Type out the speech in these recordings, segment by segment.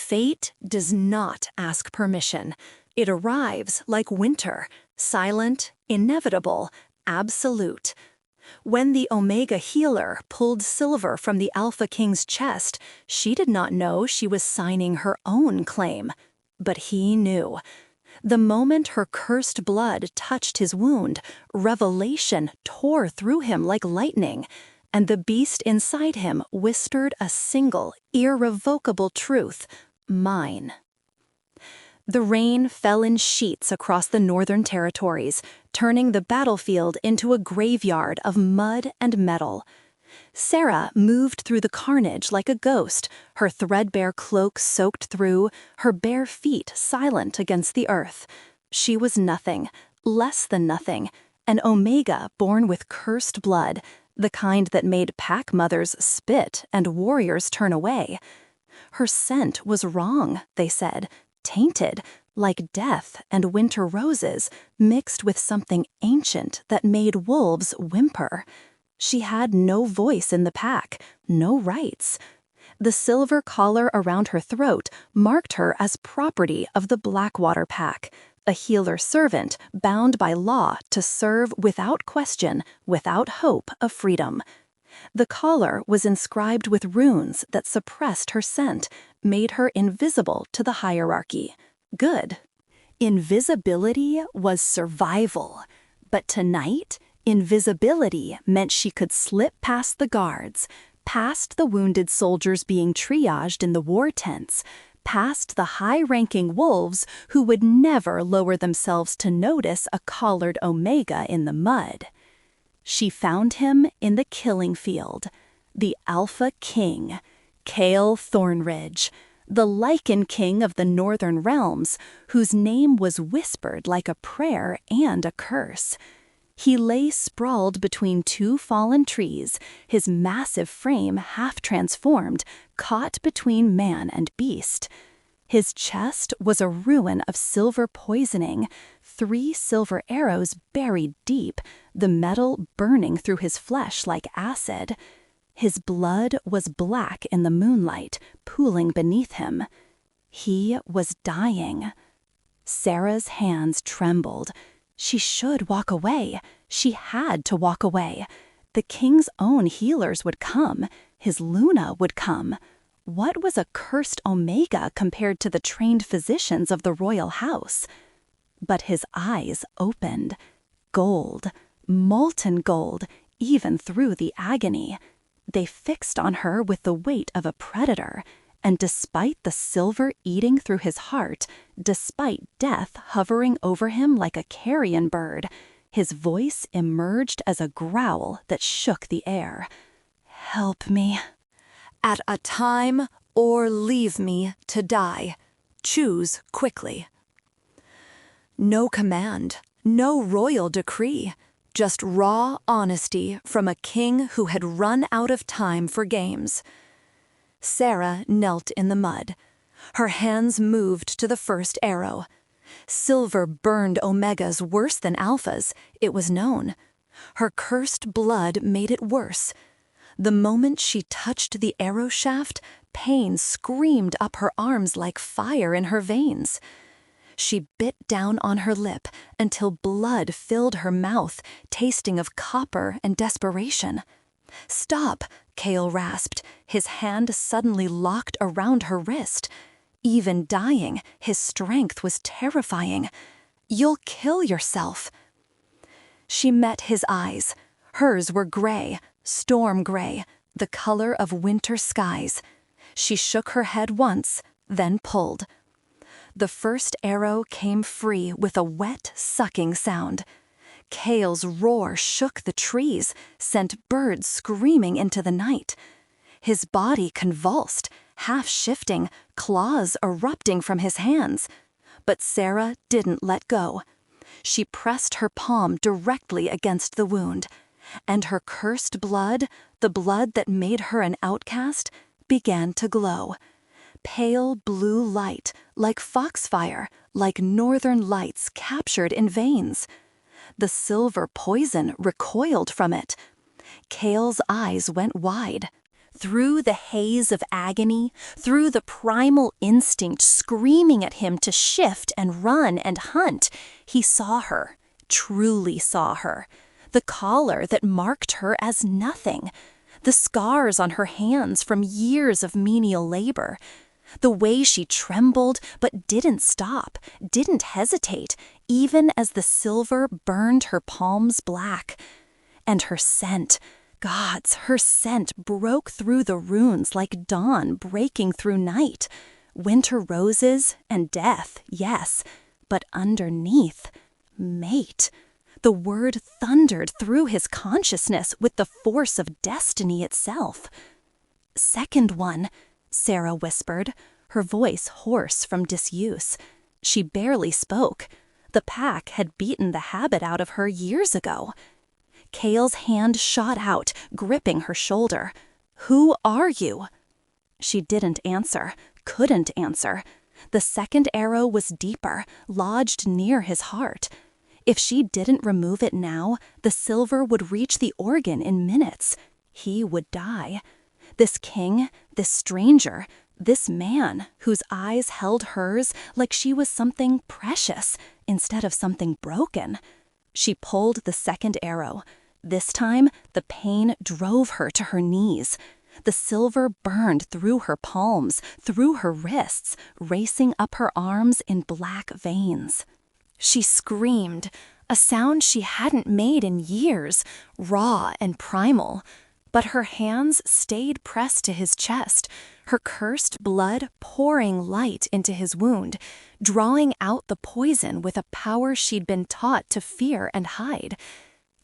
Fate does not ask permission. It arrives like winter, silent, inevitable, absolute. When the Omega healer pulled silver from the Alpha King's chest, she did not know she was signing her own claim. But he knew. The moment her cursed blood touched his wound, revelation tore through him like lightning, and the beast inside him whispered a single, irrevocable truth: mine. The rain fell in sheets across the Northern Territories, turning the battlefield into a graveyard of mud and metal. Sarah moved through the carnage like a ghost, her threadbare cloak soaked through, her bare feet silent against the earth. She was nothing, less than nothing, an Omega born with cursed blood, the kind that made pack mothers spit and warriors turn away. Her scent was wrong, they said, tainted, like death and winter roses, mixed with something ancient that made wolves whimper. She had no voice in the pack, no rights. The silver collar around her throat marked her as property of the Blackwater Pack, a healer servant bound by law to serve without question, without hope of freedom. The collar was inscribed with runes that suppressed her scent, made her invisible to the hierarchy. Good. Invisibility was survival. But tonight, invisibility meant she could slip past the guards, past the wounded soldiers being triaged in the war tents, past the high-ranking wolves who would never lower themselves to notice a collared Omega in the mud. She found him in the killing field, the Alpha King, Cale Thornridge, the Lichen King of the Northern Realms, whose name was whispered like a prayer and a curse. He lay sprawled between two fallen trees, his massive frame half transformed, caught between man and beast. His chest was a ruin of silver poisoning, 3 silver arrows buried deep, the metal burning through his flesh like acid. His blood was black in the moonlight, pooling beneath him. He was dying. Sarah's hands trembled. She should walk away. She had to walk away. The king's own healers would come. His Luna would come. What was a cursed Omega compared to the trained physicians of the royal house? But his eyes opened. Gold, molten gold, even through the agony. They fixed on her with the weight of a predator, and despite the silver eating through his heart, despite death hovering over him like a carrion bird, his voice emerged as a growl that shook the air. "Help me. At a time, or leave me to die. Choose quickly." No command, no royal decree, just raw honesty from a king who had run out of time for games. Sarah knelt in the mud. Her hands moved to the first arrow. Silver burned Omegas worse than Alphas, it was known. Her cursed blood made it worse. The moment she touched the arrow shaft, pain screamed up her arms like fire in her veins. She bit down on her lip until blood filled her mouth, tasting of copper and desperation. "Stop," Cale rasped, his hand suddenly locked around her wrist. Even dying, his strength was terrifying. "You'll kill yourself." She met his eyes. Hers were gray, storm gray, the color of winter skies. She shook her head once, then pulled. The first arrow came free with a wet, sucking sound. Cale's roar shook the trees, sent birds screaming into the night. His body convulsed, half-shifting, claws erupting from his hands. But Sarah didn't let go. She pressed her palm directly against the wound, and her cursed blood, the blood that made her an outcast, began to glow. Pale blue light, like foxfire, like northern lights captured in veins. The silver poison recoiled from it. Cale's eyes went wide. Through the haze of agony, through the primal instinct screaming at him to shift and run and hunt, he saw her, truly saw her. The collar that marked her as nothing. The scars on her hands from years of menial labor. The way she trembled but didn't stop, didn't hesitate, even as the silver burned her palms black. And her scent, gods, her scent broke through the runes like dawn breaking through night. Winter roses and death, yes, but underneath, mate. The word thundered through his consciousness with the force of destiny itself. "Second one," Sarah whispered, her voice hoarse from disuse. She barely spoke. The pack had beaten the habit out of her years ago. Kale's hand shot out, gripping her shoulder. "Who are you?" She didn't answer, couldn't answer. The second arrow was deeper, lodged near his heart. If she didn't remove it now, the silver would reach the organ in minutes. He would die. This king, this stranger, this man whose eyes held hers like she was something precious instead of something broken. She pulled the second arrow. This time, the pain drove her to her knees. The silver burned through her palms, through her wrists, racing up her arms in black veins. She screamed, a sound she hadn't made in years, raw and primal. But her hands stayed pressed to his chest, her cursed blood pouring light into his wound, drawing out the poison with a power she'd been taught to fear and hide.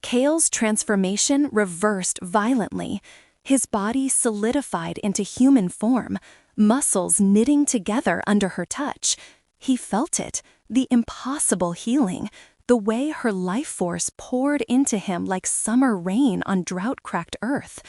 Kale's transformation reversed violently. His body solidified into human form, muscles knitting together under her touch. He felt it, the impossible healing, the way her life force poured into him like summer rain on drought-cracked earth.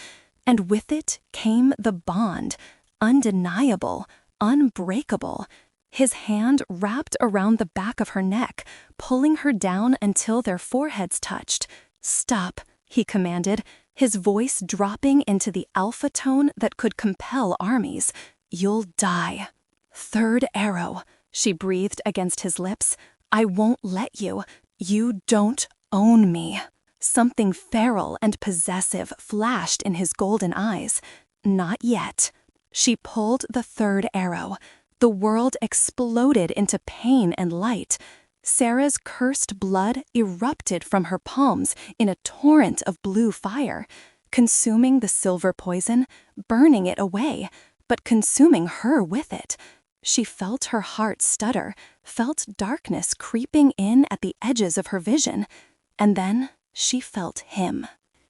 And with it came the bond, undeniable, unbreakable. His hand wrapped around the back of her neck, pulling her down until their foreheads touched. "Stop," he commanded, his voice dropping into the alpha tone that could compel armies. "You'll die." "Third arrow," she breathed against his lips. "I won't let you. You don't own me." Something feral and possessive flashed in his golden eyes. Not yet. She pulled the third arrow. The world exploded into pain and light. Sarah's cursed blood erupted from her palms in a torrent of blue fire, consuming the silver poison, burning it away, but consuming her with it. She felt her heart stutter, felt darkness creeping in at the edges of her vision, and then she felt him.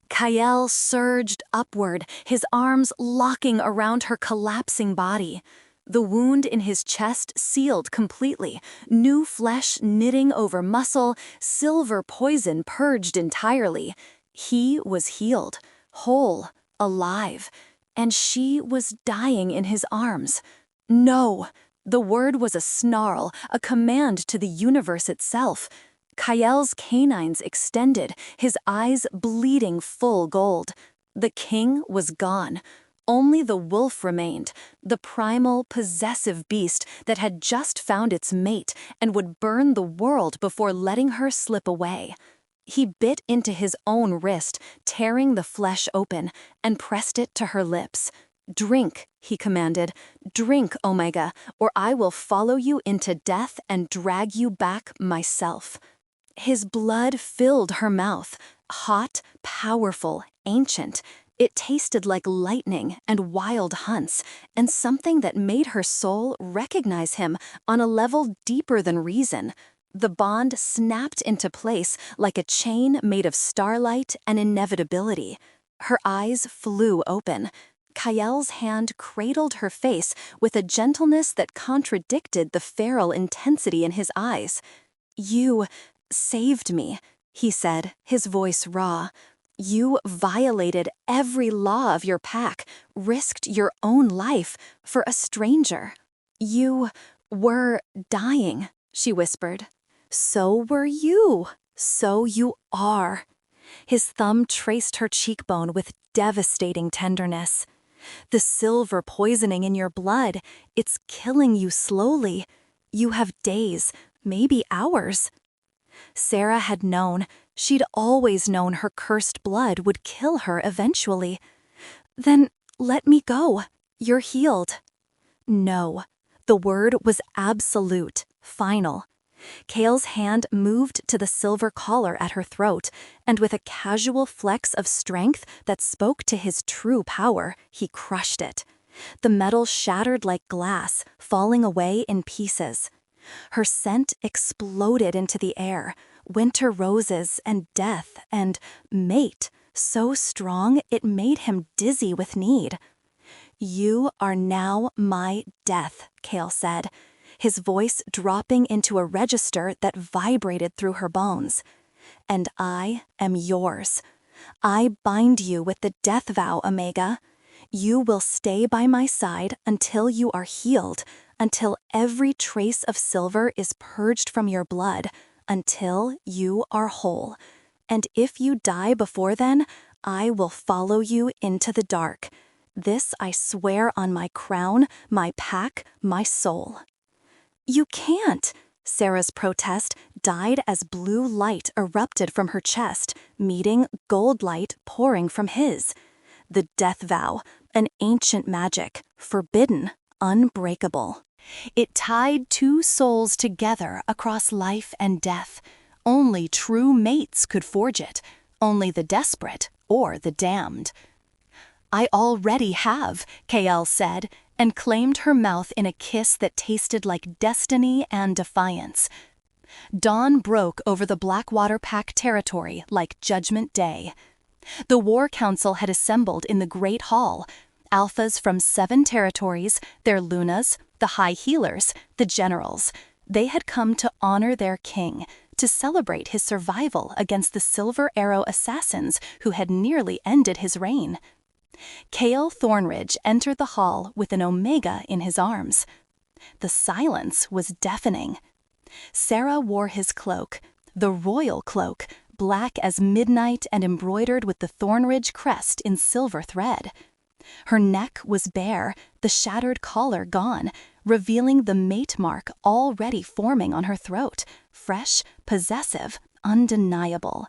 Kyle surged upward, his arms locking around her collapsing body. The wound in his chest sealed completely, new flesh knitting over muscle, silver poison purged entirely. He was healed, whole, alive, and she was dying in his arms. No! The word was a snarl, a command to the universe itself. Kyle's canines extended, his eyes bleeding full gold. The king was gone. Only the wolf remained, the primal, possessive beast that had just found its mate and would burn the world before letting her slip away. He bit into his own wrist, tearing the flesh open, and pressed it to her lips. "Drink," he commanded. "Drink, Omega, or I will follow you into death and drag you back myself." His blood filled her mouth, hot, powerful, ancient. It tasted like lightning and wild hunts, and something that made her soul recognize him on a level deeper than reason. The bond snapped into place like a chain made of starlight and inevitability. Her eyes flew open. Kyle's hand cradled her face with a gentleness that contradicted the feral intensity in his eyes. "You saved me," he said, his voice raw. "You violated every law of your pack, risked your own life for a stranger. You were dying," she whispered. "So were you. So you are." His thumb traced her cheekbone with devastating tenderness. The silver poisoning in your blood, it's killing you slowly. You have days, maybe hours. Sarah had known, she'd always known her cursed blood would kill her eventually. Then let me go. You're healed. No. The word was absolute, final. Kale's hand moved to the silver collar at her throat, and with a casual flex of strength that spoke to his true power, he crushed it. The metal shattered like glass, falling away in pieces. Her scent exploded into the air, winter roses and death and mate, so strong it made him dizzy with need. "You are now my death," Kale said, his voice dropping into a register that vibrated through her bones. "And I am yours. I bind you with the death vow, Omega. You will stay by my side until you are healed, until every trace of silver is purged from your blood, until you are whole. And if you die before then, I will follow you into the dark. This I swear on my crown, my pack, my soul." "You can't!" Sarah's protest died as blue light erupted from her chest, meeting gold light pouring from his. The death vow, an ancient magic, forbidden, unbreakable. It tied two souls together across life and death. Only true mates could forge it, only the desperate or the damned. "I already have," Kael said, and claimed her mouth in a kiss that tasted like destiny and defiance. Dawn broke over the Blackwater Pack territory like Judgment Day. The War Council had assembled in the Great Hall. Alphas from 7 territories, their Lunas, the High Healers, the Generals. They had come to honor their king, to celebrate his survival against the Silver Arrow assassins who had nearly ended his reign. Kale Thornridge entered the hall with an Omega in his arms. The silence was deafening. Sarah wore his cloak, the royal cloak, black as midnight and embroidered with the Thornridge crest in silver thread. Her neck was bare, the shattered collar gone, revealing the mate mark already forming on her throat, fresh, possessive, undeniable.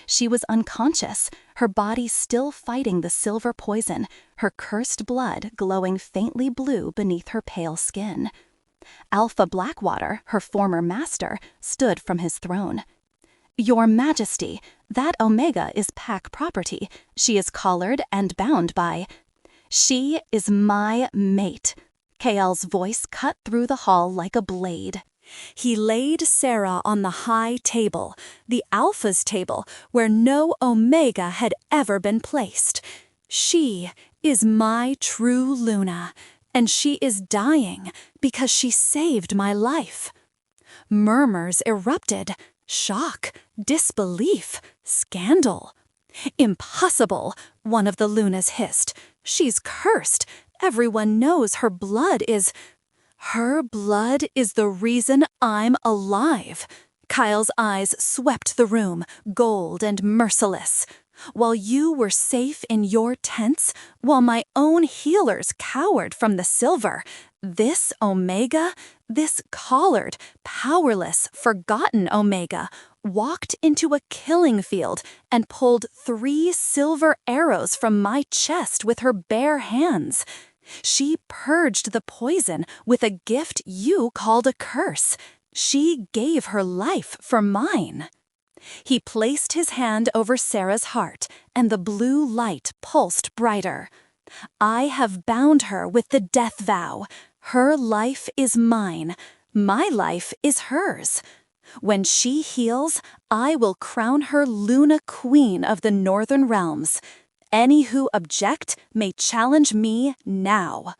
She was unconscious, her body still fighting the silver poison, her cursed blood glowing faintly blue beneath her pale skin. Alpha Blackwater, her former master, stood from his throne. "Your Majesty, that Omega is Pack property. She is collared and bound by—" "She is my mate." Kael's voice cut through the hall like a blade. He laid Sarah on the high table, the Alpha's table, where no Omega had ever been placed. "She is my true Luna, and she is dying because she saved my life." Murmurs erupted. Shock, disbelief, scandal. "Impossible," one of the Lunas hissed. "She's cursed. Everyone knows her blood is—" "Her blood is the reason I'm alive." Kyle's eyes swept the room, gold and merciless. "While you were safe in your tents, while my own healers cowered from the silver, this Omega, this collared, powerless, forgotten Omega, walked into a killing field and pulled 3 silver arrows from my chest with her bare hands. She purged the poison with a gift you called a curse. She gave her life for mine." He placed his hand over Sarah's heart, and the blue light pulsed brighter. "I have bound her with the death vow. Her life is mine. My life is hers. When she heals, I will crown her Luna Queen of the Northern Realms. Any who object may challenge me now."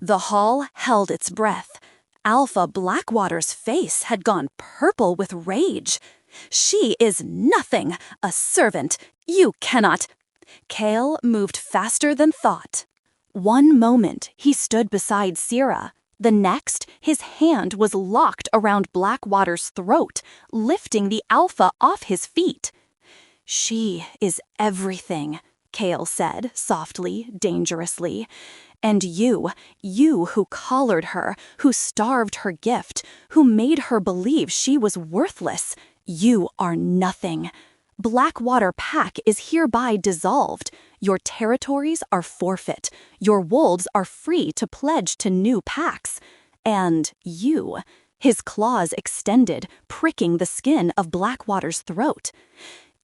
The hall held its breath. Alpha Blackwater's face had gone purple with rage. "She is nothing, a servant. You cannot—" Kale moved faster than thought. One moment, he stood beside Sarah. The next, his hand was locked around Blackwater's throat, lifting the Alpha off his feet. "She is everything," Kale said, softly, dangerously. And you who collared her, who starved her gift, who made her believe she was worthless, you are nothing. Blackwater Pack is hereby dissolved. Your territories are forfeit. Your wolves are free to pledge to new packs. And you, his claws extended, pricking the skin of Blackwater's throat.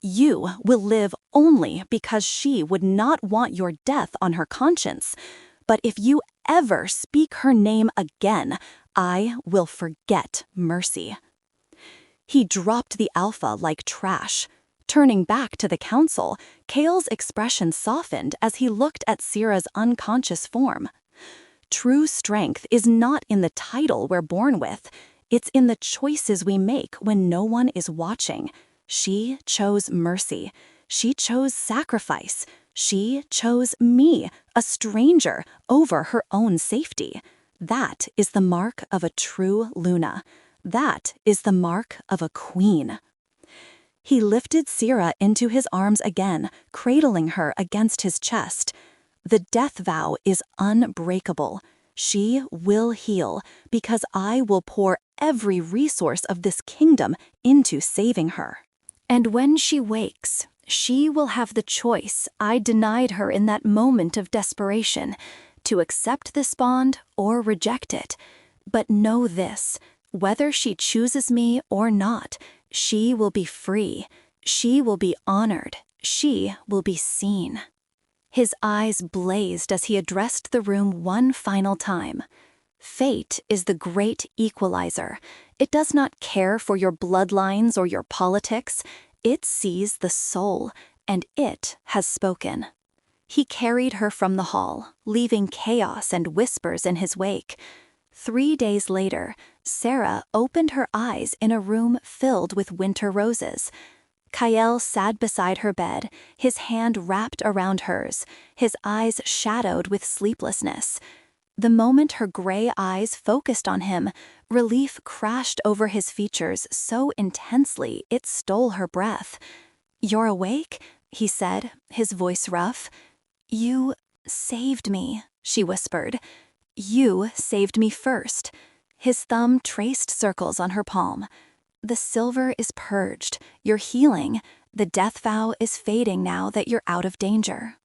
You will live only because she would not want your death on her conscience. But if you ever speak her name again, I will forget mercy. He dropped the alpha like trash. Turning back to the council, Kale's expression softened as he looked at Syrah's unconscious form. True strength is not in the title we're born with. It's in the choices we make when no one is watching. She chose mercy. She chose sacrifice. She chose me, a stranger, over her own safety. That is the mark of a true Luna. That is the mark of a queen. He lifted Syrah into his arms again, cradling her against his chest. The death vow is unbreakable. She will heal, because I will pour every resource of this kingdom into saving her. And when she wakes, she will have the choice I denied her in that moment of desperation, to accept this bond or reject it. But know this, whether she chooses me or not, she will be free. She will be honored. She will be seen. His eyes blazed as he addressed the room one final time. Fate is the great equalizer. It does not care for your bloodlines or your politics. It sees the soul, and it has spoken. He carried her from the hall, leaving chaos and whispers in his wake. 3 days later, Sarah opened her eyes in a room filled with winter roses. Kael sat beside her bed, his hand wrapped around hers, his eyes shadowed with sleeplessness. The moment her gray eyes focused on him, relief crashed over his features so intensely it stole her breath. "You're awake?" he said, his voice rough. "You saved me," she whispered. "You saved me first." His thumb traced circles on her palm. "The silver is purged. You're healing. The death vow is fading now that you're out of danger."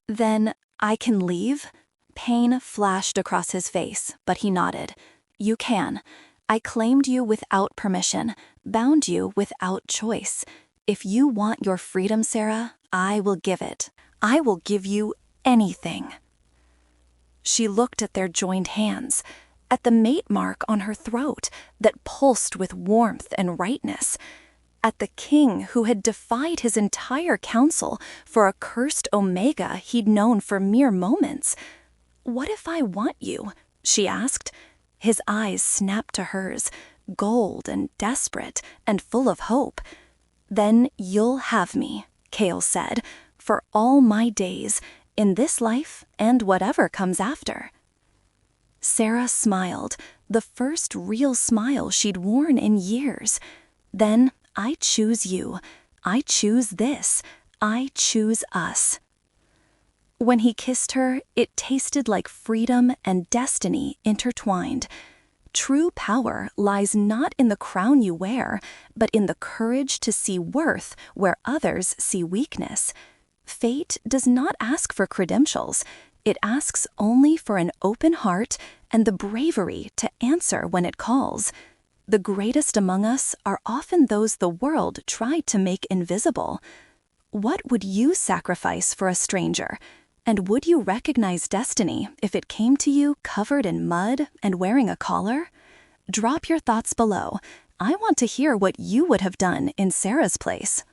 "Then I can leave?" Pain flashed across his face, but he nodded. "You can. I claimed you without permission, bound you without choice. If you want your freedom, Sarah, I will give it. I will give you anything." She looked at their joined hands, at the mate mark on her throat that pulsed with warmth and rightness, at the king who had defied his entire council for a cursed Omega he'd known for mere moments. "What if I want you?" she asked. His eyes snapped to hers, gold and desperate and full of hope. "Then you'll have me," Kale said, "for all my days, in this life and whatever comes after." Sarah smiled, the first real smile she'd worn in years. "Then I choose you. I choose this. I choose us." When he kissed her, it tasted like freedom and destiny intertwined. True power lies not in the crown you wear, but in the courage to see worth where others see weakness. Fate does not ask for credentials. It asks only for an open heart and the bravery to answer when it calls. The greatest among us are often those the world tried to make invisible. What would you sacrifice for a stranger? And would you recognize destiny if it came to you covered in mud and wearing a collar? Drop your thoughts below. I want to hear what you would have done in Sarah's place.